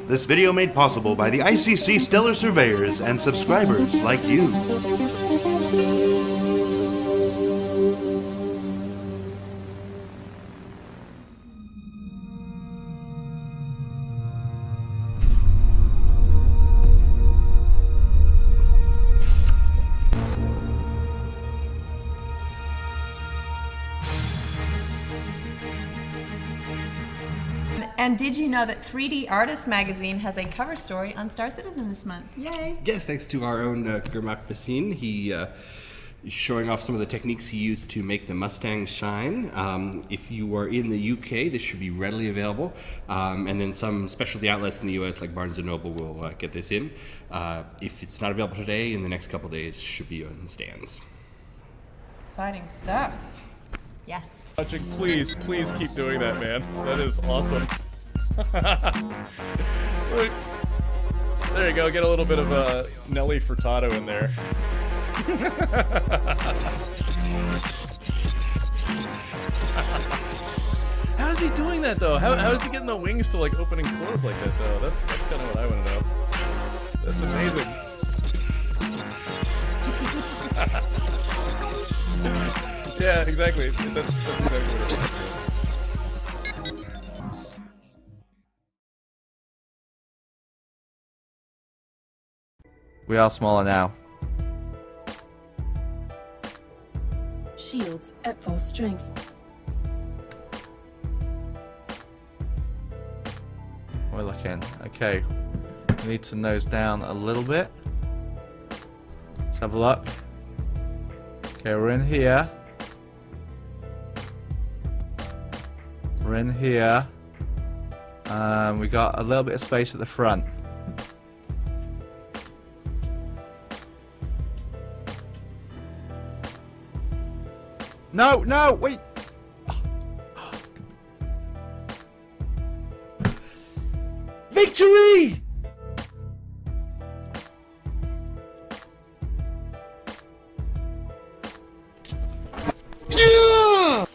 This video made possible by the ICC Stellar Surveyors and subscribers like you. And did you know that 3D Artist magazine has a cover story on Star Citizen this month? Yay! Yes, thanks to our own Gurmak Bassin. He is showing off some of the techniques he used to make the Mustang shine. If you are in the UK, this should be readily available. And then some specialty outlets in the US like Barnes & Noble will get this in. If it's not available today, in the next couple days, should be on stands. Exciting stuff. Yes. Patrick, please keep doing that, man. That is awesome. Look. There you go, get a little bit of Nelly Furtado in there. How is he doing that though? How is he getting the wings to like open and close like that though? That's kind of what I want to know. That's amazing. Yeah, exactly. That's exactly what it is. We are smaller now. Shields at full strength. We're looking. Okay. We need to nose down a little bit. Let's have a look. Okay, we're in here. We're in here. We got a little bit of space at the front. No, no, wait. Victory! Yeah!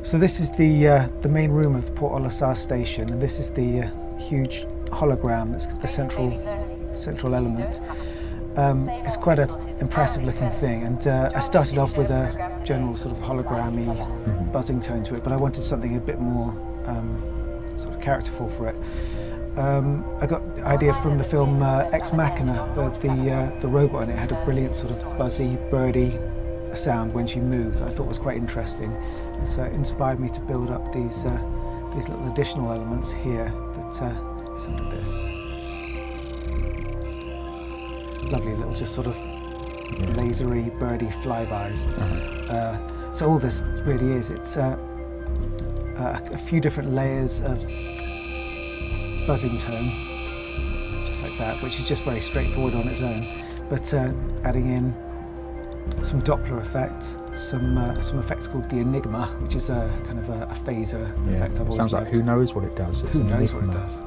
So this is the main room of the Port Olisar station, and this is the huge hologram that's the central element. It's quite an impressive looking thing, and I started off with a general sort of hologrammy buzzing tone to it, but I wanted something a bit more sort of characterful for it. I got the idea from the film Ex Machina. The robot in it had a brilliant sort of buzzy, birdy sound when she moved that I thought was quite interesting, and so it inspired me to build up these little additional elements here that sound like this. Lovely little just sort of lasery, birdy flybys. So all this really is, it's a few different layers of buzzing tone, just like that, which is just very straightforward on its own, but adding in some Doppler effect, some effects called the Enigma, which is a kind of a phaser effect I've always Sounds liked. like who knows what it does. It's Who knows what it does?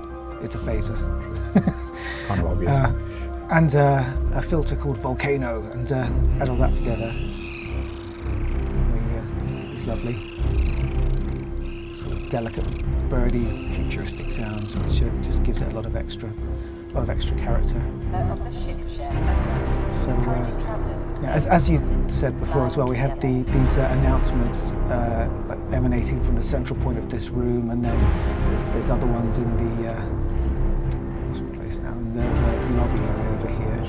It's a phaser. Kind of obvious. And a filter called Volcano, and add all that together. It's lovely. Sort of delicate, birdy, futuristic sounds, which just gives it a lot of extra character. So, yeah, as you said before as well, we have these announcements like emanating from the central point of this room, and then there's other ones in the what's the place now, in the lobby area over here.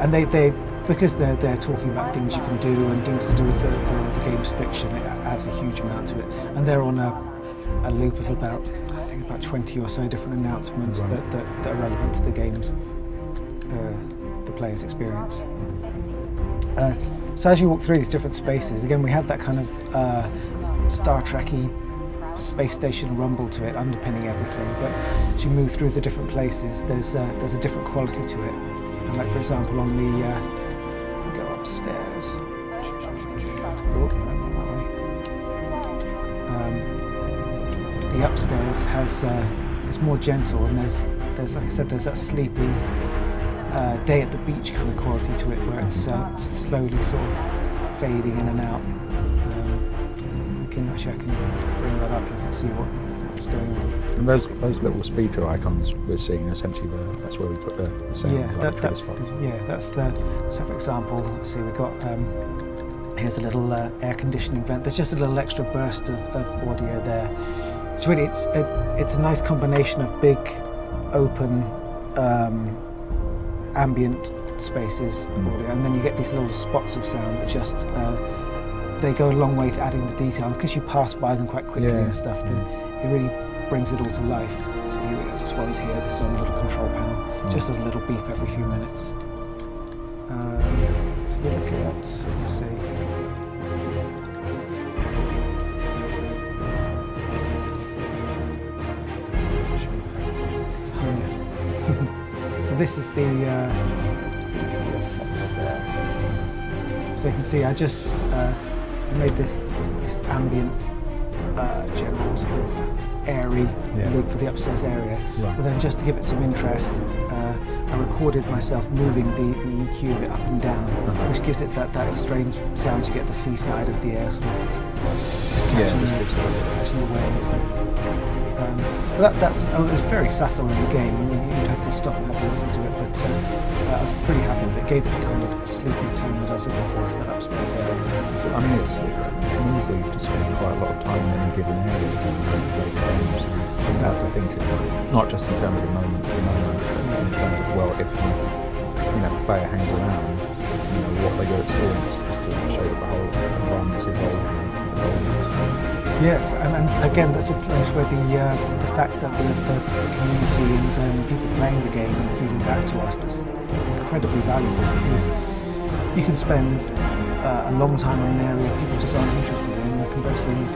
And they because they're talking about things you can do and things to do with the game's fiction, it adds a huge amount to it. And they're on a loop of about 20 or so different announcements that are relevant to the game's the player's experience. So as you walk through these different spaces, again we have that kind of Star Trek-y space station rumble to it, underpinning everything. But as you move through the different places, there's a different quality to it. And like for example, on the if we go upstairs, the upstairs has is more gentle, and there's like I said, there's that sleepy day at the beach kind of quality to it, where it's slowly sort of fading in and out. I can bring that up. You can see what's going on. And those little speaker icons we're seeing, essentially, that's where we put the sound. Yeah, that's the. So for example, let's see, we've got. Here's a little air conditioning vent. There's just a little extra burst of audio there. It's really it's a nice combination of big, open, ambient spaces audio, and then you get these little spots of sound that just they go a long way to adding the detail. And because you pass by them quite quickly and stuff, it really brings it all to life. So here we go, just one's here. This is on a little control panel. Just as a little beep every few minutes. So we look at, let's see. So this is the effects there. So you can see I just I made this ambient general sort of airy loop for the upstairs area. Right. But then just to give it some interest, I recorded myself moving the EQ a bit up and down, which gives it that strange sound you get at the seaside of the air sort of catching the waves. That's it's very subtle in the game. I mean, you'd have to stop and have a listen to it, but I was pretty happy with it. It gave it the kind of sleepy tone that I was looking for that upstairs area. So, I mean, you can easily just spend quite a lot of time in any given area and play games. You have to think of it, not just in terms of moment to moment, but in terms of, well, if the player hangs around, what they go experience, just to show that the whole environment's evolving and evolving. Yes, and again, that's a place where the fact that the community and people playing the game and feeding back to us, that's incredibly valuable, because you can spend a long time on an area people just aren't interested in, and conversely you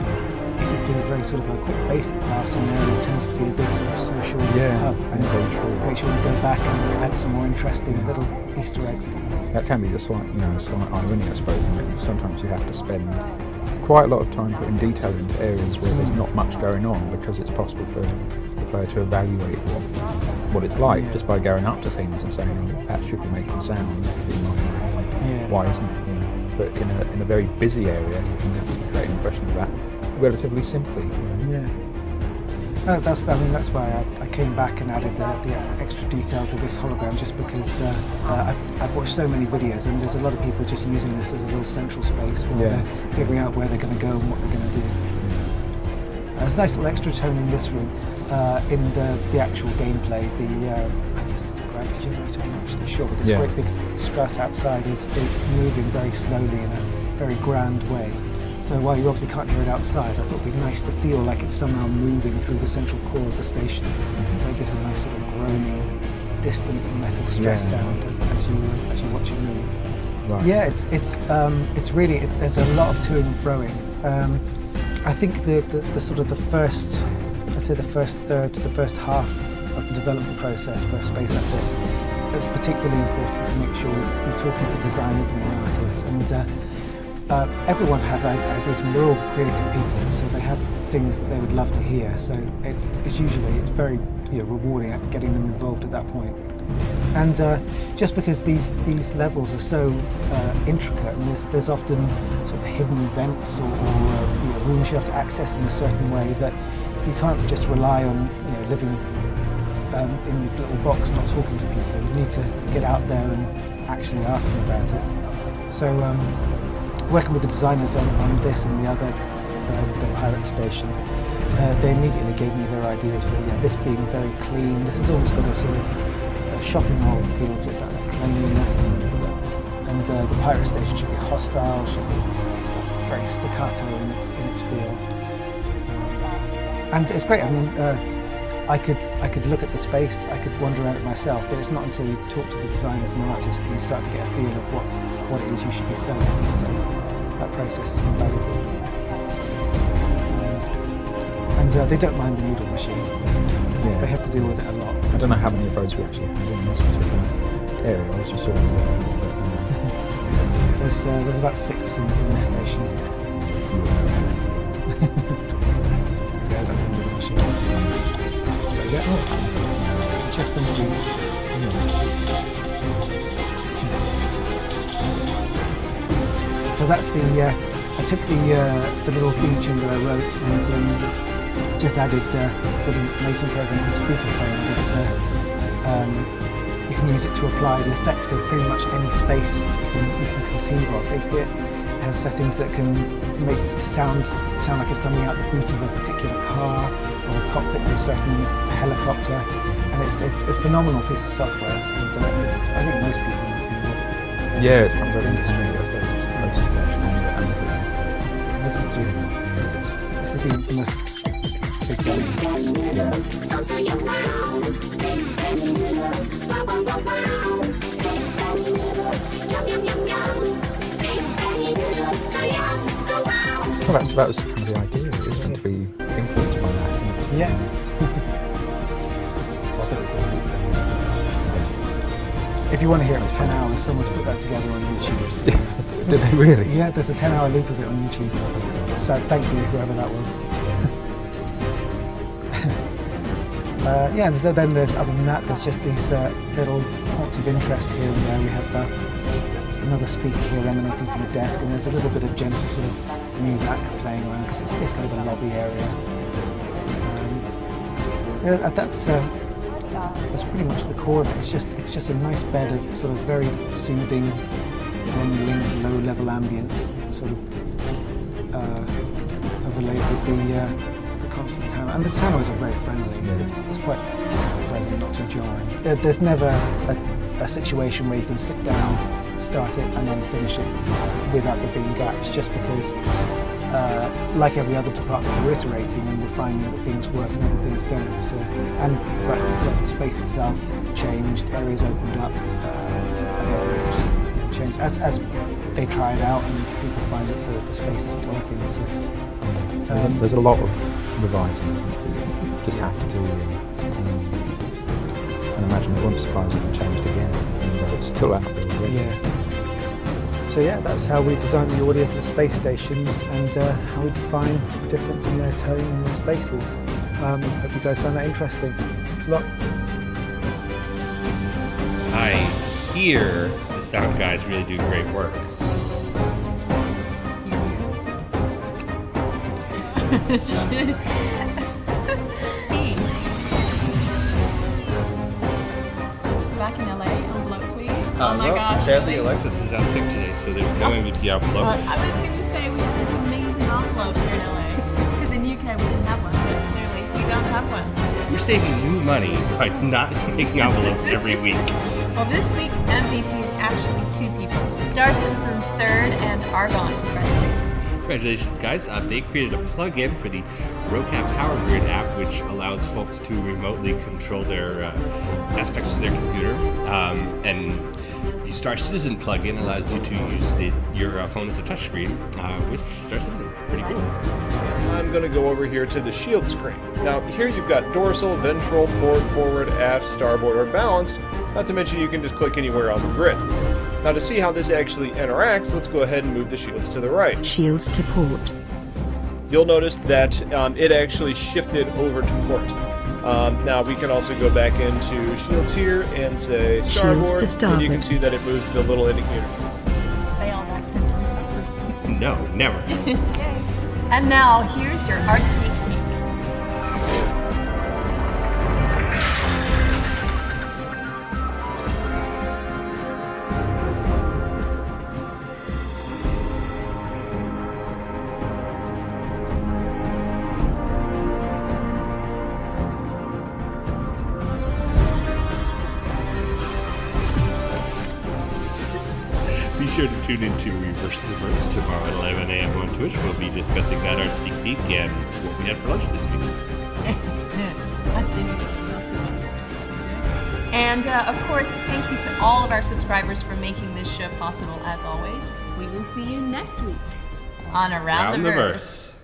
could do a very sort of a quick basic pass in an area that tends to be a big sort of social hub, and make sure you go back and add some more interesting little Easter eggs and things. That can be the slight irony, I suppose, in that sometimes you have to spend quite a lot of time putting detail into areas where there's not much going on, because it's possible for the player to evaluate what it's like just by going up to things and saying, that should be making sound. Why isn't it? But in a very busy area, you can create an impression of that relatively simply. That's why I came back and added the extra detail to this hologram, just because I've watched so many videos, and there's a lot of people just using this as a little central space where they're figuring out where they're going to go and what they're going to do. There's a nice little extra tone in this room. In the actual gameplay, I guess it's a gravity generator, I'm not actually sure, but this great big strut outside is moving very slowly in a very grand way. So while you obviously can't hear it outside, I thought it would be nice to feel like it's somehow moving through the central core of the station. So it gives a nice sort of groaning, distant metal stress sound as you watch it move. Right. Yeah, it's really there's a lot of toing and froing. I think the sort of the first third to the first half of the development process for a space like this, it's particularly important to make sure we're talking to the designers and the artists, and everyone has ideas, and we're all creative people, so they have things that they would love to hear. So it's very rewarding at getting them involved at that point. And just because these levels are so intricate, and there's often sort of hidden vents or rooms you have to access in a certain way, that you can't just rely on living in your little box, not talking to people. You need to get out there and actually ask them about it. So working with the designers on this and the other, the pirate station, they immediately gave me their ideas for this being very clean. This has almost got a sort of shopping mall feel to it, that cleanliness, and the pirate station should be hostile, should be very staccato in its feel. And it's great. I mean, I could look at the space, I could wander around it myself, but it's not until you talk to the designers and artists that you start to get a feel of what it is you should be selling. So that process is invaluable. And they don't mind the noodle machine. Yeah. They have to deal with it a lot. I don't know how many of those we actually have in this particular area. I was just sort of there's about 6 in this station. Yeah, that's a noodle machine. There you go. Just under you. that's the, I took the little theme tune that I wrote and just added with an amazing program called Speakerphone that you can use it to apply the effects of pretty much any space you can conceive of. It has settings that can make it sound like it's coming out the boot of a particular car or a cockpit of a certain helicopter, and it's a phenomenal piece of software. And I think most people would Yeah, it's kind of very industry, I suppose. It's This is the infamous big gun. Well, that was kind of the idea, isn't it? To be influenced by that. Isn't it? Yeah. I think it's going to be. If you want to hear it for 10 hours, someone's put that together on YouTube. So. Did they really? Yeah, there's a 10-hour loop of it on YouTube. So thank you, whoever that was. Yeah, and then there's, other than that, there's just these little points of interest here and there. We have another speaker here emanating from a desk, and there's a little bit of gentle sort of music playing around because it's kind of a lobby area. Yeah, that's pretty much the core of it. It's just a nice bed of sort of very soothing, rumbling, low-level ambience, sort of overlaid with the constant tannoy. And the tannoys are very friendly. It's quite pleasant, not too jarring. There's never a situation where you can sit down, start it, and then finish it without there being gaps, just because, like every other department, we're iterating and we're finding that things work and other things don't. So, and quite like I said, the space itself changed, areas opened up, it just changed as they try it out and people find that the space isn't working. So, there's a lot of revising you just have to do. And imagine it won't surprise if it changed again, even though it's still out there already. Yeah. So yeah, that's how we design the audio for the space stations and how we define the difference in their tone and their spaces. Hope you guys found that interesting. Thanks a lot. I hear the sound guys really do great work. Back in LA, envelope please. Oh my gosh. Sadly, Alexis is out sick today, so there's no MVP envelope. I was going to say we have this amazing envelope here in LA. Because in UK we didn't have one, but clearly we don't have one. You're saving you money by not making envelopes every week. Well, this week's MVP is actually two people. Star Citizen's third and Argon. Congratulations. Congratulations, guys. They created a plugin for the RoCap Power Grid app, which allows folks to remotely control their aspects of their computer. And the Star Citizen plugin allows you to use your phone as a touchscreen with Star Citizen. Pretty cool. I'm going to go over here to the shield screen. Now, here you've got dorsal, ventral, port, forward, aft, starboard, or balanced. Not to mention you can just click anywhere on the grid. Now, to see how this actually interacts, let's go ahead and move the shields to the right. Shields to port. You'll notice that it actually shifted over to port. Now we can also go back into shields here and say starboard, Shields to starboard. and you can see that it moves the little indicator. Say all that 10 times backwards. No, never. Yay. And now, here's your art sneak peek. Be sure to tune in to Reverse the Verse tomorrow at 11 a.m. on Twitch. We'll be discussing that art sneak peek and what we had for lunch this week. And of course, thank you to all of our subscribers for making this show possible. As always, we will see you next week on Around the Verse.